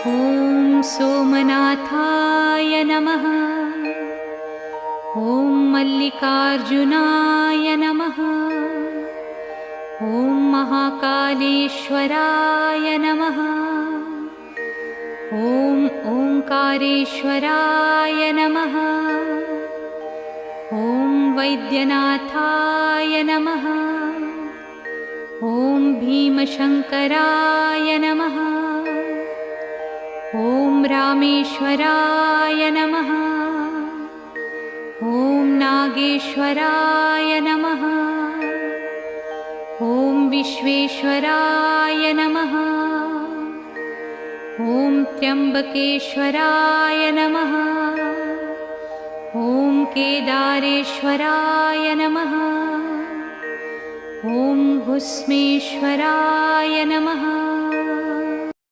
ॐ सोमनाथाय नमः। ॐ मल्लिकार्जुनाय नमः। ॐ महाकालेश्वराय नमः। ॐ ओंकारेश्वराय नमः। ॐ वैद्यनाथाय नमः। ॐ भीमशंकराय नमः। ॐ रामेश्वराय नमः। ॐ नागेश्वराय नमः। ॐ विश्वेश्वराय नमः। ॐ त्र्यंबकेश्वराय नमः। ॐ केदारेश्वराय नमः। ॐ भुस्मेश्वराय नमः।